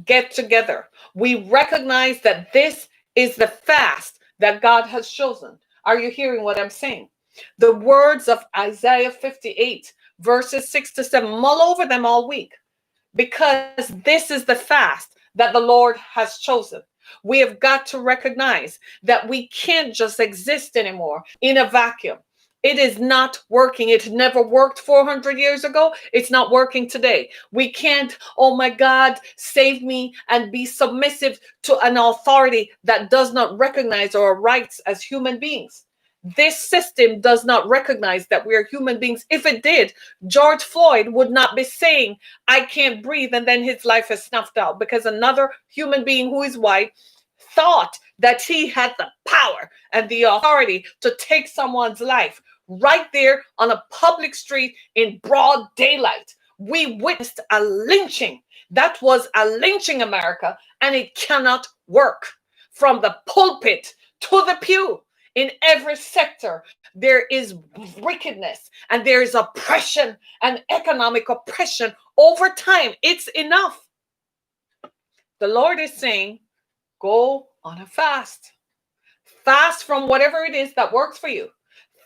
get together. We recognize that this is the fast that God has chosen. Are you hearing what I'm saying? The words of Isaiah 58, verses 6 to 7, mull over them all week, because this is the fast that the Lord has chosen. We have got to recognize that we can't just exist anymore in a vacuum. It is not working. It never worked 400 years ago. It's not working today. We can't, oh my God, save me, and be submissive to an authority that does not recognize our rights as human beings. This system does not recognize that we are human beings. If it did, George Floyd would not be saying, I can't breathe, and then his life is snuffed out because another human being who is white thought that he had the power and the authority to take someone's life right there on a public street in broad daylight. We witnessed a lynching. That was a lynching, America, and it cannot work. From the pulpit to the pew, in every sector, there is wickedness and there is oppression and economic oppression over time. It's enough. The Lord is saying, go on a fast. Fast from whatever it is that works for you.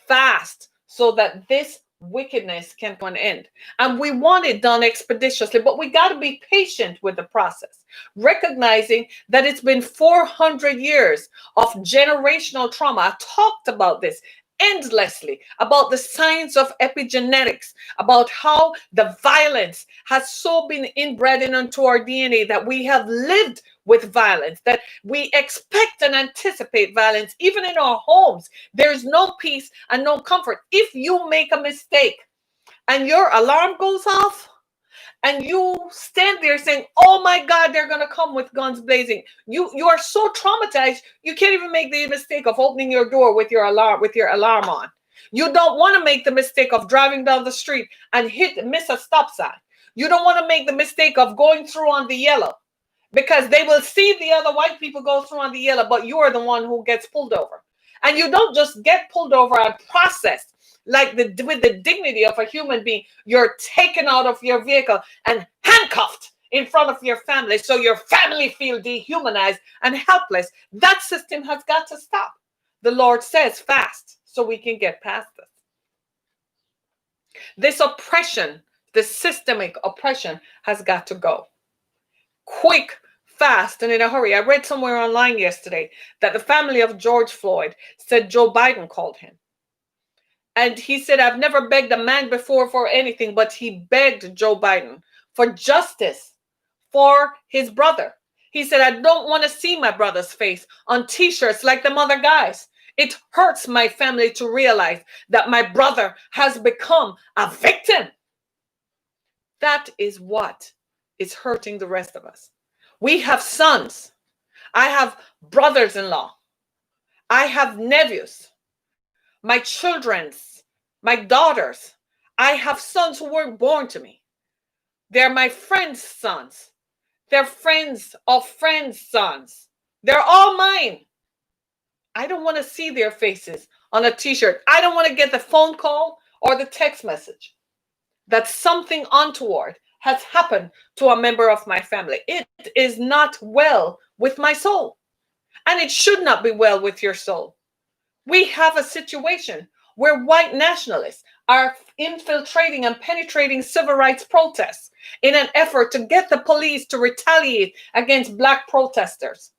Fast so that this wickedness can come to an end. And we want it done expeditiously, but we got to be patient with the process, recognizing that it's been 400 years of generational trauma. I talked about this endlessly, about the science of epigenetics, about how the violence has so been inbred into our DNA that we have lived with violence, that we expect and anticipate violence even in our homes. There's no peace and no comfort. If you make a mistake and your alarm goes off, and you stand there saying, oh my God, they're going to come with guns blazing. You are so traumatized, you can't even make the mistake of opening your door with your alarm on. You don't want to make the mistake of driving down the street and miss a stop sign. You don't want to make the mistake of going through on the yellow, because they will see the other white people go through on the yellow, but you are the one who gets pulled over. And you don't just get pulled over and processed like with the dignity of a human being. You're taken out of your vehicle and handcuffed in front of your family, so your family feel dehumanized and helpless. That system has got to stop. The Lord says fast so we can get past this. This oppression, this systemic oppression, has got to go. Quick, fast, and in a hurry. I read somewhere online yesterday that the family of George Floyd said Joe Biden called him. And he said, I've never begged a man before for anything, but he begged Joe Biden for justice for his brother. He said, I don't want to see my brother's face on t-shirts like them other guys. It hurts my family to realize that my brother has become a victim. That is what is hurting the rest of us. We have sons. I have brothers-in-law. I have nephews. My children's, my daughters. I have sons who weren't born to me. They're my friends' sons. They're friends of friends' sons. They're all mine. I don't want to see their faces on a t-shirt. I don't want to get the phone call or the text message that something untoward has happened to a member of my family. It is not well with my soul. And it should not be well with your soul. We have a situation where white nationalists are infiltrating and penetrating civil rights protests in an effort to get the police to retaliate against Black protesters.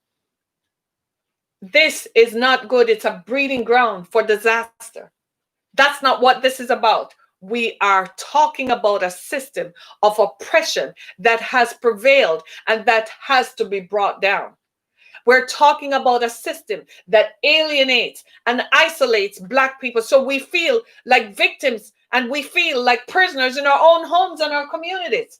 This is not good. It's a breeding ground for disaster. That's not what this is about. We are talking about a system of oppression that has prevailed and that has to be brought down. We're talking about a system that alienates and isolates Black people, so we feel like victims and we feel like prisoners in our own homes and our communities.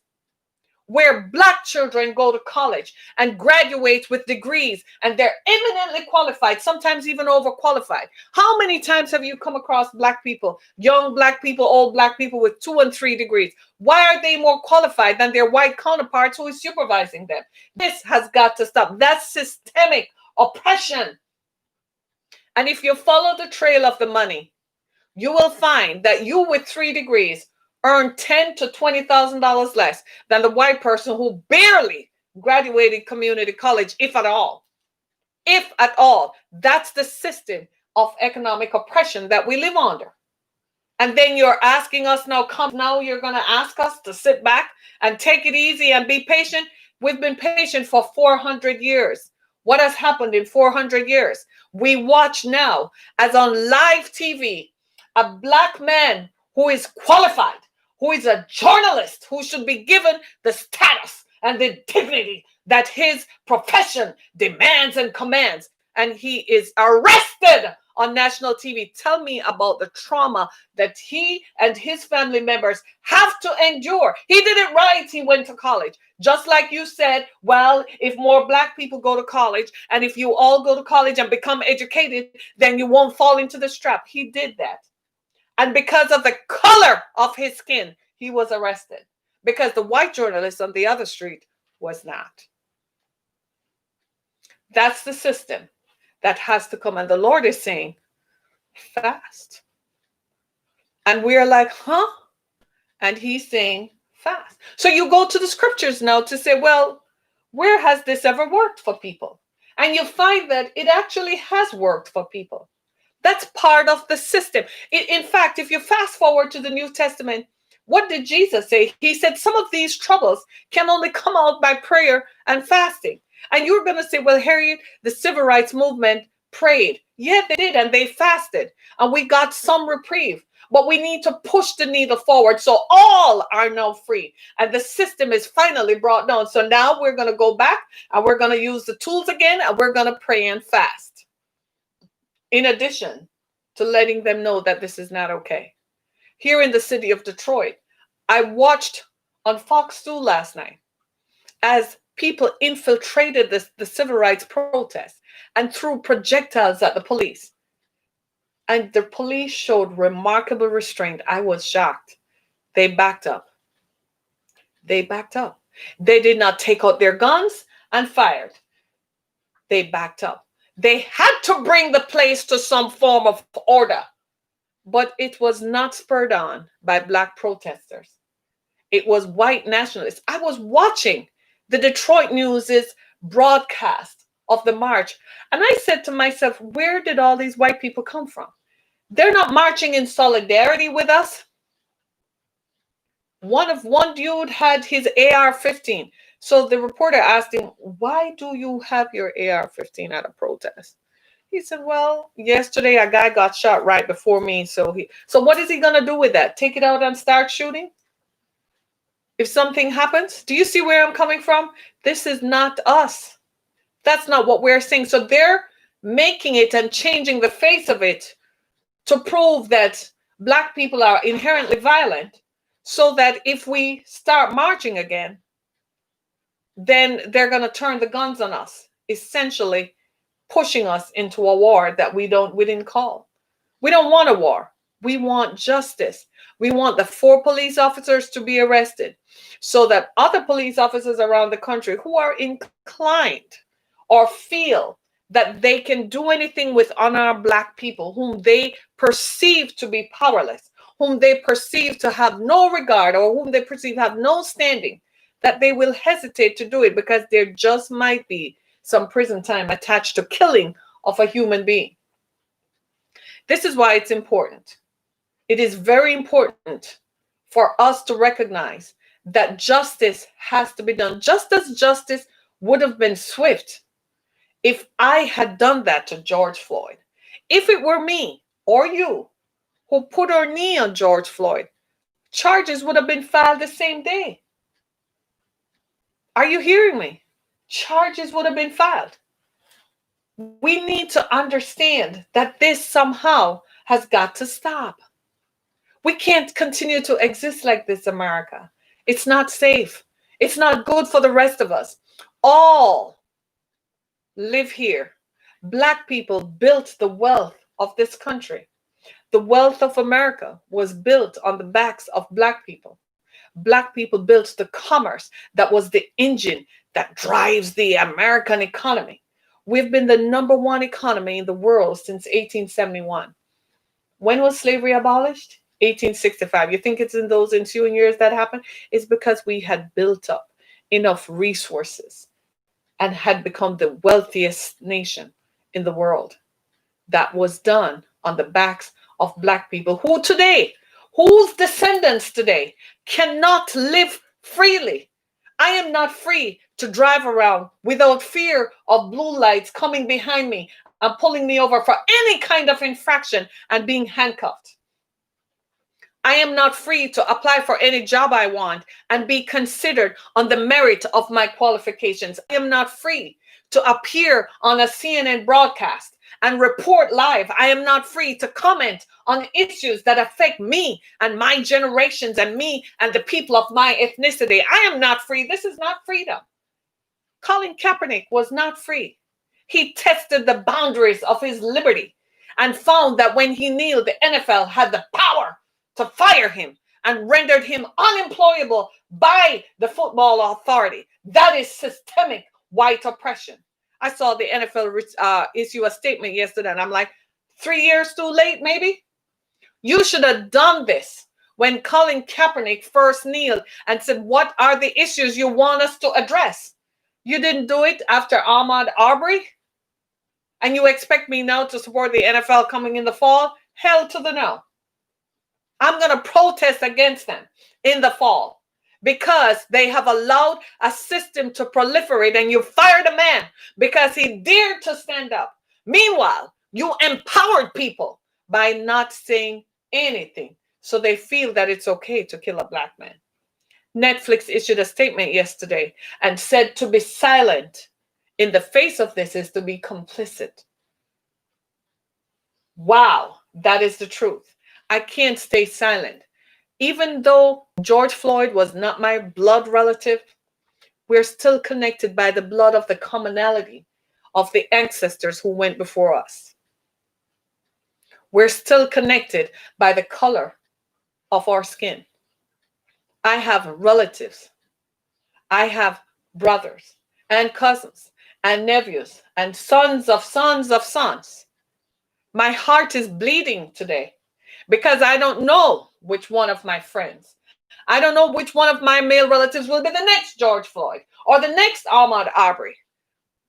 Where Black children go to college and graduate with degrees and they're eminently qualified, sometimes even overqualified. How many times have you come across Black people, young Black people, old Black people with 2 and 3 degrees? Why are they more qualified than their white counterparts who is supervising them? This has got to stop. That's systemic oppression. And if you follow the trail of the money, you will find that you with 3 degrees earn $10,000 to $20,000 less than the white person who barely graduated community college, if at all. If at all. That's the system of economic oppression that we live under. And then you're asking us now you're going to ask us to sit back and take it easy and be patient. We've been patient for 400 years. What has happened in 400 years? We watch now as on live TV, a black man who is qualified, who is a journalist, who should be given the status and the dignity that his profession demands and commands. And he is arrested on national TV. Tell me about the trauma that he and his family members have to endure. He did it right. He went to college. Just like you said, well, if more black people go to college, and if you all go to college and become educated, then you won't fall into this trap. He did that. And because of the color of his skin, he was arrested. Because the white journalist on the other street was not. That's the system that has to come. And the Lord is saying, fast. And we're like, huh? And he's saying, fast. So you go to the scriptures now to say, well, where has this ever worked for people? And you find that it actually has worked for people. That's part of the system. In fact, if you fast forward to the New Testament, what did Jesus say? He said some of these troubles can only come out by prayer and fasting. And you're going to say, well, Harriet, the civil rights movement prayed. Yeah, they did. And they fasted. And we got some reprieve. But we need to push the needle forward so all are now free. And the system is finally brought down. So now we're going to go back and we're going to use the tools again. And we're going to pray and fast. In addition to letting them know that this is not okay. Here in the city of Detroit, I watched on Fox 2 last night as people infiltrated the civil rights protest and threw projectiles at the police. And the police showed remarkable restraint. I was shocked. They backed up. They backed up. They did not take out their guns and fired. They backed up. They had to bring the place to some form of order, but it was not spurred on by black protesters. It was white nationalists. I was watching the Detroit News's broadcast of the march, and I said to myself, where did all these white people come from? They're not marching in solidarity with us. One dude had his AR-15. So the reporter asked him, why do you have your AR-15 at a protest? He said, well, yesterday a guy got shot right before me. So what is he going to do with that? Take it out and start shooting? If something happens? Do you see where I'm coming from? This is not us. That's not what we're saying. So they're making it and changing the face of it to prove that black people are inherently violent, so that if we start marching again, then they're going to turn the guns on us, essentially pushing us into a war that we didn't call. We don't want a war. We want justice. We want the 4 police officers to be arrested so that other police officers around the country who are inclined or feel that they can do anything with unarmed black people whom they perceive to be powerless, whom they perceive to have no regard, or whom they perceive have no standing, that they will hesitate to do it because there just might be some prison time attached to killing of a human being. This is why it's important. It is very important for us to recognize that justice has to be done, just as justice would have been swift if I had done that to George Floyd. If it were me or you who put our knee on George Floyd, charges would have been filed the same day. Are you hearing me? Charges would have been filed. We need to understand that this somehow has got to stop. We can't continue to exist like this, America. It's not safe. It's not good for the rest of us. All live here. Black people built the wealth of this country. The wealth of America was built on the backs of black people. Black people built the commerce that was the engine that drives the American economy. We've been the #1 economy in the world since 1871. When was slavery abolished? 1865. You think it's in those ensuing years that happened? It's because we had built up enough resources and had become the wealthiest nation in the world. That was done on the backs of black people who today, whose descendants today cannot live freely. I am not free to drive around without fear of blue lights coming behind me and pulling me over for any kind of infraction and being handcuffed. I am not free to apply for any job I want and be considered on the merit of my qualifications. I am not free to appear on a CNN broadcast and report live. I am not free to comment on issues that affect me and my generations and me and the people of my ethnicity. I am not free. This is not freedom. Colin Kaepernick was not free. He tested the boundaries of his liberty and found that when he kneeled, the NFL had the power to fire him and rendered him unemployable by the football authority. That is systemic white oppression. I saw the NFL issue a statement yesterday, and I'm like, 3 years too late, maybe? You should have done this when Colin Kaepernick first kneeled and said, what are the issues you want us to address? You didn't do it after Ahmaud Arbery? And you expect me now to support the NFL coming in the fall? Hell to the no. I'm going to protest against them in the fall because they have allowed a system to proliferate, and you fired a man because he dared to stand up. Meanwhile, you empowered people by not saying anything, so they feel that it's okay to kill a black man. Netflix issued a statement yesterday and said to be silent in the face of this is to be complicit. Wow, that is the truth. I can't stay silent. Even though George Floyd was not my blood relative, we're still connected by the blood of the commonality of the ancestors who went before us. We're still connected by the color of our skin. I have relatives. I have brothers and cousins and nephews and sons of sons of sons. My heart is bleeding today because I don't know which one of my friends, I don't know which one of my male relatives will be the next George Floyd or the next Ahmaud Arbery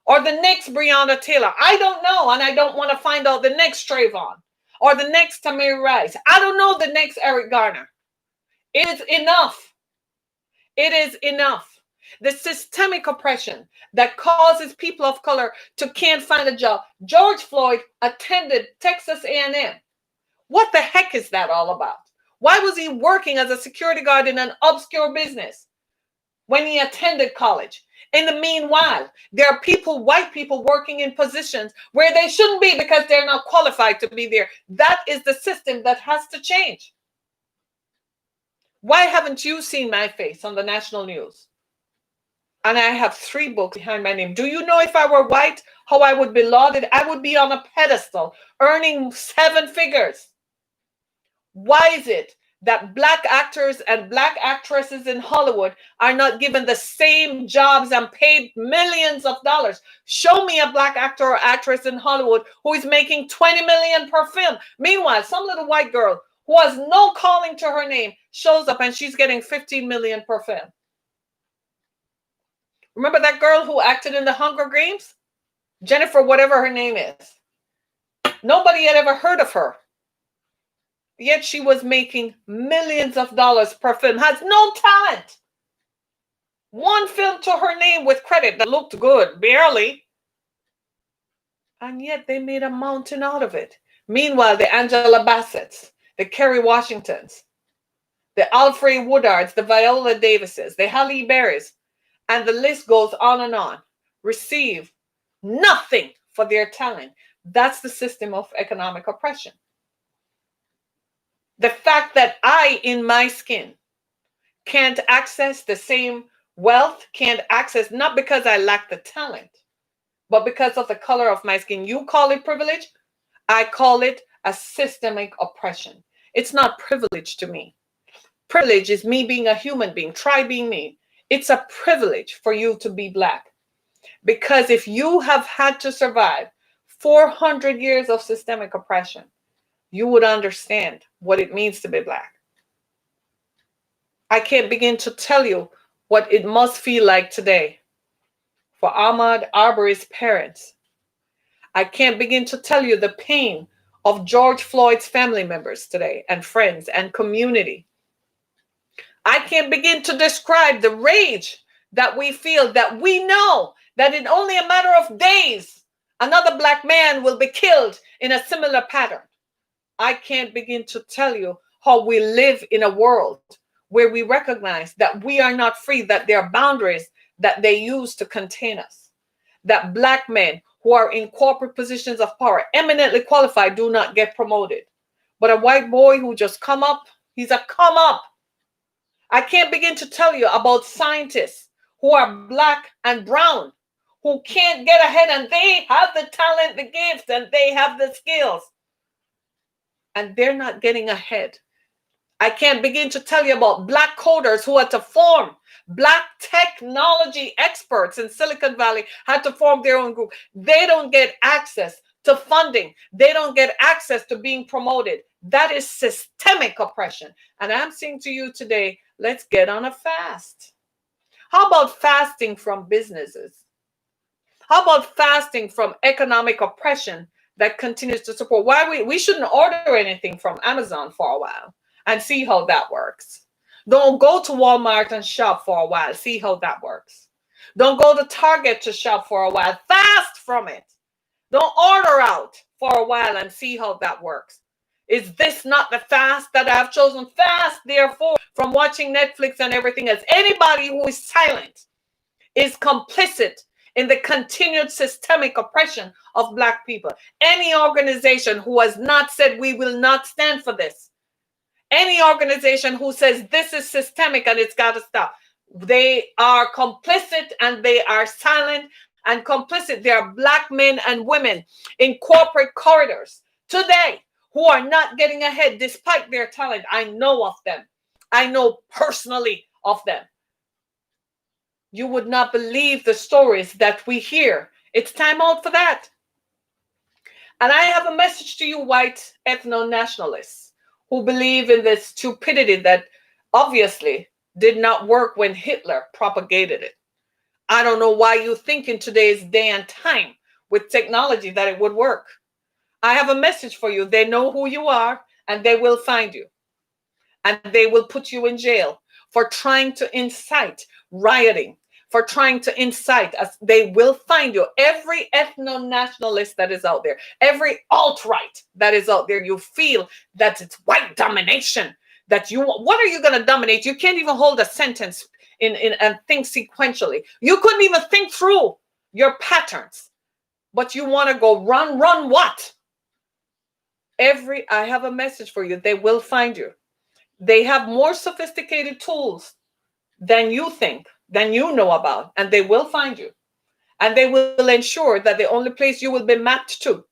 or the next Breonna Taylor. I don't know, and I don't want to find out the next Trayvon or the next Tamir Rice. I don't know the next Eric Garner. It is enough. It is enough. The systemic oppression that causes people of color to can't find a job. George Floyd attended Texas A&M. What the heck is that all about? Why was he working as a security guard in an obscure business when he attended college? In the meanwhile, there are people, white people, working in positions where they shouldn't be because they're not qualified to be there. That is the system that has to change. Why haven't you seen my face on the national news? And I have 3 books behind my name. Do you know if I were white, how I would be lauded? I would be on a pedestal, earning 7 figures. Why is it that black actors and black actresses in Hollywood are not given the same jobs and paid millions of dollars? Show me a black actor or actress in Hollywood who is making 20 million per film. Meanwhile, some little white girl who has no calling to her name shows up and she's getting 15 million per film. Remember that girl who acted in the Hunger Games? Jennifer, whatever her name is. Nobody had ever heard of her. Yet she was making millions of dollars per film, has no talent. 1 film to her name with credit that looked good, barely. And yet they made a mountain out of it. Meanwhile, the Angela Bassetts, the Kerry Washingtons, the Alfred Woodards, the Viola Davises, the Halle Berrys, and the list goes on, receive nothing for their talent. That's the system of economic oppression. The fact that I, in my skin, can't access the same wealth, can't access, not because I lack the talent, but because of the color of my skin. You call it privilege. I call it a systemic oppression. It's not privilege to me. Privilege is me being a human being. Try being me. It's a privilege for you to be black. Because if you have had to survive 400 years of systemic oppression, you would understand what it means to be black. I can't begin to tell you what it must feel like today for Ahmaud Arbery's parents. I can't begin to tell you the pain of George Floyd's family members today and friends and community. I can't begin to describe the rage that we feel, that we know that in only a matter of days, another Black man will be killed in a similar pattern. I can't begin to tell you how we live in a world where we recognize that we are not free, that there are boundaries that they use to contain us, that Black men who are in corporate positions of power, eminently qualified, do not get promoted. But a white boy who just come up, he's a come up. I can't begin to tell you about scientists who are Black and brown, who can't get ahead, and they have the talent, the gifts, and they have the skills, and they're not getting ahead. I can't begin to tell you about Black coders who had to form, Black technology experts in Silicon Valley had to form their own group. They don't get access to funding. They don't get access to being promoted. That is systemic oppression. And I'm saying to you today, let's get on a fast. How about fasting from businesses? How about fasting from economic oppression that continues to support? Why we shouldn't order anything from Amazon for a while and see how that works. Don't go to Walmart and shop for a while. See how that works. Don't go to Target to shop for a while. Fast from it. Don't order out for a while and see how that works. Is this not the fast that I've chosen? Fast, therefore, from watching Netflix and everything else. Anybody who is silent is complicit in the continued systemic oppression of Black people. Any organization who has not said we will not stand for this, any organization who says this is systemic and it's got to stop, they are complicit and they are silent and complicit. There are Black men and women in corporate corridors today who are not getting ahead despite their talent. I know of them. I know personally of them. You would not believe the stories that we hear. It's time out for that. And I have a message to you, white ethno-nationalists who believe in this stupidity that obviously did not work when Hitler propagated it. I don't know why you think in today's day and time with technology that it would work. I have a message for you. They know who you are and they will find you. And they will put you in jail for trying to incite rioting, for trying to incite us. They will find you. Every ethno-nationalist that is out there, every alt-right that is out there, you feel that it's white domination, that you, what are you going to dominate? You can't even hold a sentence in and think sequentially. You couldn't even think through your patterns, but you want to go run what? I have a message for you. They will find you. They have more sophisticated tools than you think, than you know about, and they will find you. And they will ensure that the only place you will be mapped to,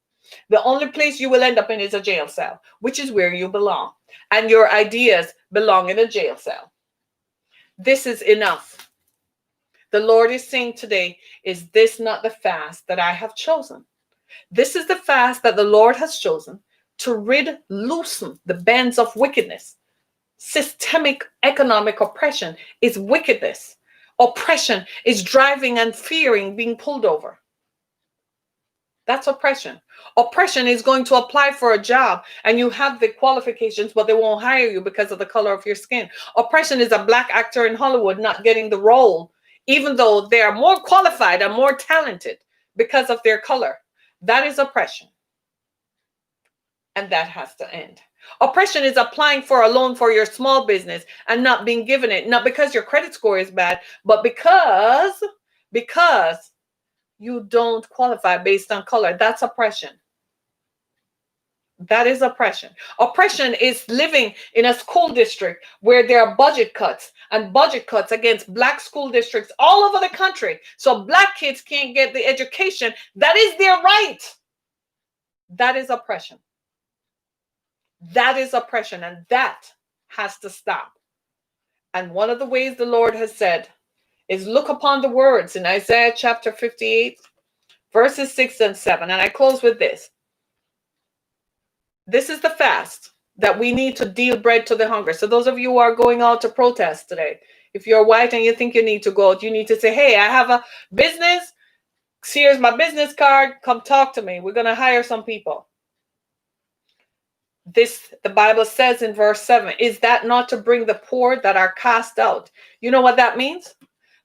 the only place you will end up in is a jail cell, which is where you belong. And your ideas belong in a jail cell. This is enough. The Lord is saying today, is this not the fast that I have chosen? This is the fast that the Lord has chosen to loosen the bands of wickedness. Systemic economic oppression is wickedness. Oppression is driving and fearing being pulled over. That's oppression. Oppression is going to apply for a job and you have the qualifications, but they won't hire you because of the color of your skin. Oppression is a Black actor in Hollywood not getting the role, even though they are more qualified and more talented because of their color. That is oppression. And that has to end. Oppression is applying for a loan for your small business and not being given it, not because your credit score is bad, but because you don't qualify based on color. That's oppression. That is oppression. Oppression is living in a school district where there are budget cuts and budget cuts against Black school districts all over the country. So Black kids can't get the education that is their right. That is oppression. That is oppression, and that has to stop. And one of the ways the Lord has said is look upon the words in Isaiah chapter 58, verses 6 and 7. And I close with this. This is the fast that we need to deal bread to the hunger. So those of you who are going out to protest today, if you're white and you think you need to go out, you need to say, hey, I have a business Here's my business card. Come talk to me. We're going to hire some people. This, the Bible says in verse 7, is that not to bring the poor that are cast out? You know what that means?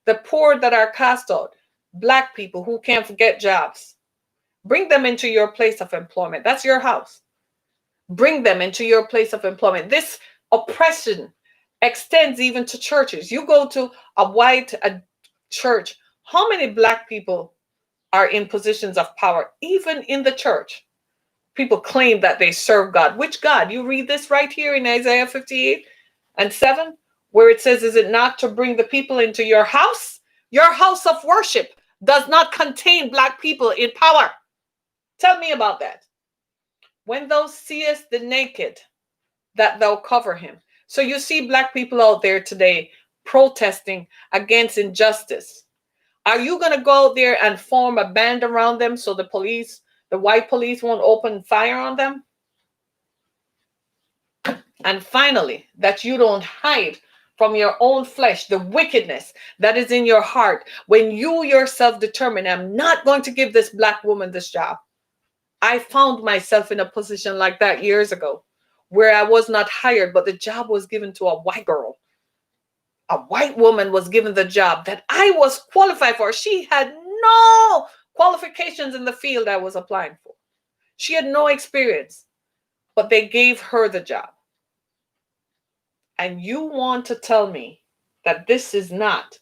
The poor that are cast out, black people who can't get jobs. Bring them into your place of employment. That's your house. Bring them into your place of employment. This oppression extends even to churches. You go to a white church. How many black people are in positions of power, even in the church? People claim that they serve God. Which God? You read this right here in Isaiah 58 and 7, where it says, is it not to bring the people into your house? Your house of worship does not contain black people in power. Tell me about that. When thou seest the naked, that thou cover him. So you see black people out there today protesting against injustice. Are you going to go out there and form a band around them so the police, the white police, won't open fire on them? And finally, that you don't hide from your own flesh the wickedness that is in your heart when you yourself determine, I'm not going to give this black woman this job. I found myself in a position like that years ago where I was not hired, but the job was given to a white girl. A white woman was given the job that I was qualified for. She had no qualifications in the field I was applying for. She had no experience, but they gave her the job. And you want to tell me that this is not,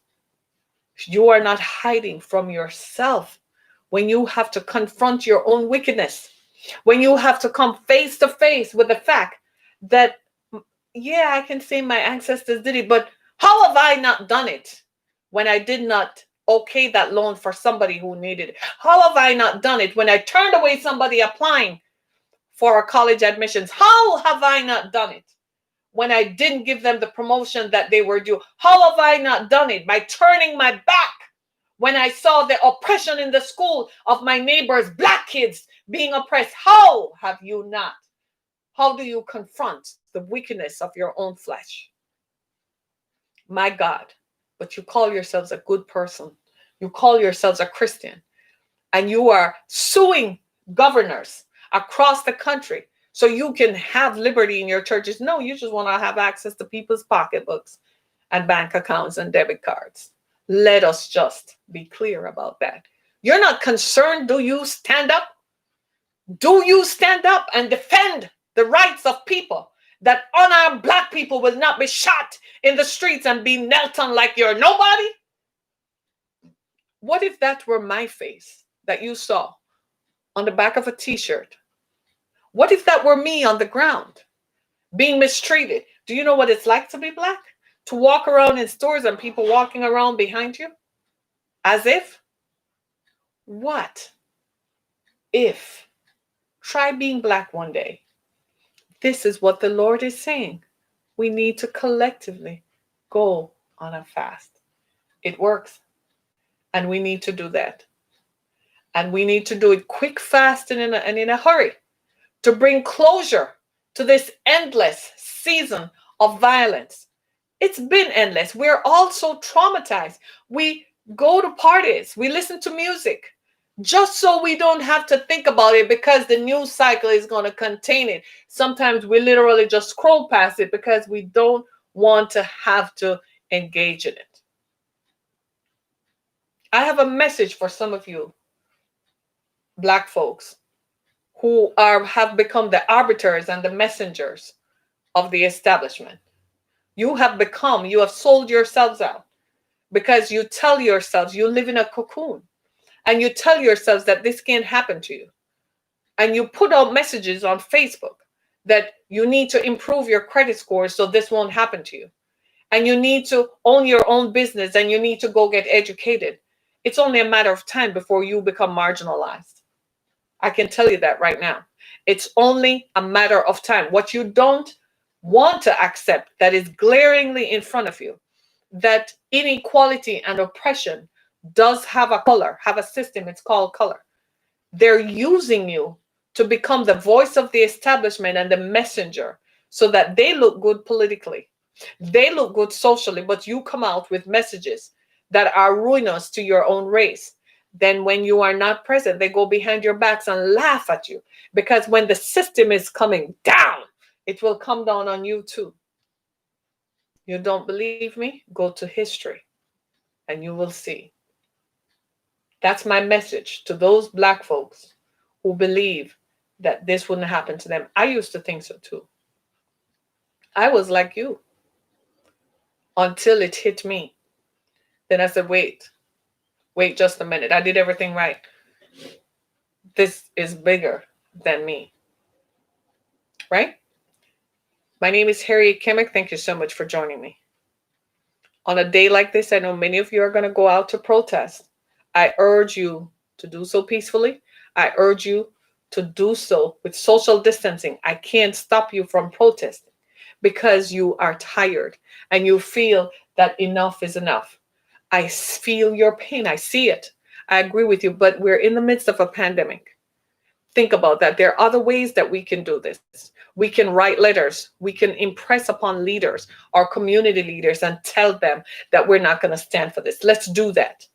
you are not hiding from yourself when you have to confront your own wickedness, when you have to come face to face with the fact that, yeah, I can say my ancestors did it, but how have I not done it when I did not okay that loan for somebody who needed it? How have I not done it when I turned away somebody applying for a college admissions? How have I not done it when I didn't give them the promotion that they were due? How have I not done it by turning my back when I saw the oppression in the school of my neighbors, black kids being oppressed? How have you not? How do you confront the wickedness of your own flesh? My God, but you call yourselves a good person. You call yourselves a Christian, and you are suing governors across the country so you can have liberty in your churches. No, you just want to have access to people's pocketbooks and bank accounts and debit cards. Let us just be clear about that. You're not concerned. Do you stand up? Do you stand up and defend the rights of people, that unarmed black people will not be shot in the streets and be knelt on like you're nobody? What if that were my face that you saw on the back of a t-shirt? What if that were me on the ground being mistreated? Do you know what it's like to be black? To walk around in stores and people walking around behind you as if? What if? Try being black one day. This is what the Lord is saying. We need to collectively go on a fast. It works. And we need to do that. And we need to do it quick, fast, and in a hurry to bring closure to this endless season of violence. It's been endless. We're all so traumatized. We go to parties. We listen to music just so we don't have to think about it because the news cycle is going to contain it. Sometimes we literally just scroll past it because we don't want to have to engage in it. I have a message for some of you black folks who have become the arbiters and the messengers of the establishment. You have sold yourselves out because you tell yourselves you live in a cocoon. And you tell yourselves that this can't happen to you. And you put out messages on Facebook that you need to improve your credit score so this won't happen to you. And you need to own your own business and you need to go get educated. It's only a matter of time before you become marginalized. I can tell you that right now. It's only a matter of time. What you don't want to accept that is glaringly in front of you, that inequality and oppression does have a color, have a system. It's called color. They're using you to become the voice of the establishment and the messenger so that they look good politically. They look good socially, but you come out with messages that are ruinous to your own race, Then when you are not present, they go behind your backs and laugh at you. Because when the system is coming down, it will come down on you too. You don't believe me? Go to history and you will see. That's my message to those Black folks who believe that this wouldn't happen to them. I used to think so too. I was like you until it hit me. Then I said, wait just a minute. I did everything right. This is bigger than me. Right? My name is Harriet Kimmick. Thank you so much for joining me. On a day like this, I know many of you are going to go out to protest. I urge you to do so peacefully. I urge you to do so with social distancing. I can't stop you from protesting because you are tired and you feel that enough is enough. I feel your pain. I see it. I agree with you, but we're in the midst of a pandemic. Think about that. There are other ways that we can do this. We can write letters. We can impress upon leaders, our community leaders, and tell them that we're not going to stand for this. Let's do that.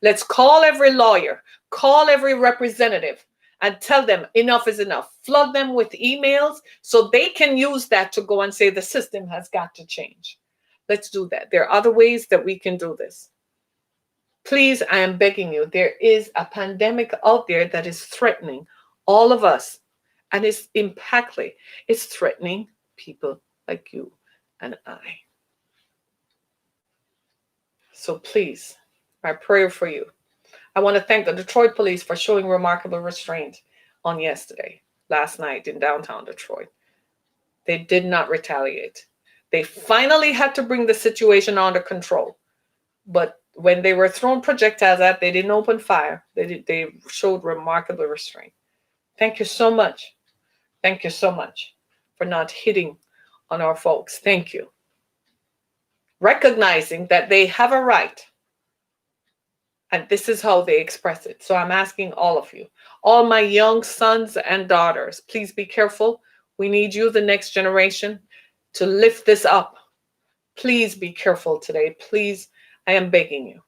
Let's call every lawyer, call every representative, and tell them enough is enough. Flood them with emails so they can use that to go and say the system has got to change. Let's do that. There are other ways that we can do this. Please, I am begging you, there is a pandemic out there that is threatening all of us, and it's impactful. It's threatening people like you and I. So please, my prayer for you. I want to thank the Detroit police for showing remarkable restraint on last night in downtown Detroit. They did not retaliate. They finally had to bring the situation under control. But when they were thrown projectiles at, they didn't open fire. They showed remarkable restraint. Thank you so much. Thank you so much for not hitting on our folks. Thank you. Recognizing that they have a right. And this is how they express it. So I'm asking all of you, all my young sons and daughters, please be careful. We need you, the next generation, to lift this up. Please be careful today. Please, I am begging you.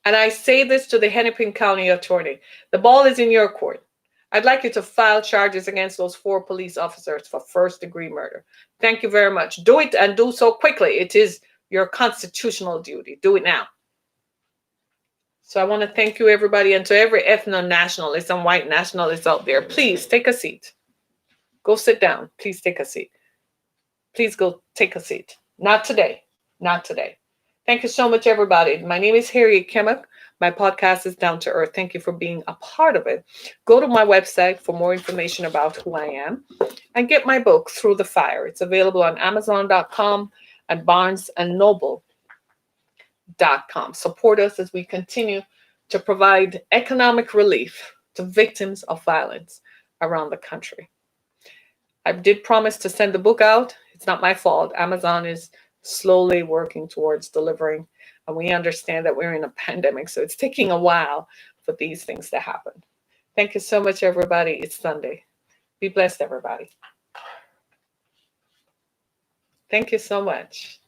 And I say this to the Hennepin County Attorney. The ball is in your court. I'd like you to file charges against those 4 police officers for first-degree murder. Thank you very much. Do it and do so quickly. It is your constitutional duty. Do it now. So I want to thank you, everybody, and to every ethno-nationalist and white nationalist out there. Please take a seat. Go sit down. Please take a seat. Please go take a seat. Not today. Not today. Thank you so much, everybody. My name is Harriet Kimmick. My podcast is Down to Earth. Thank you for being a part of it. Go to my website for more information about who I am and get my book, Through the Fire. It's available on Amazon.com and BarnesandNoble.com. Support us as we continue to provide economic relief to victims of violence around the country. I did promise to send the book out. It's not my fault. Amazon is slowly working towards delivering. And we understand that we're in a pandemic, so it's taking a while for these things to happen. Thank you so much, everybody. It's Sunday. Be blessed, everybody. Thank you so much.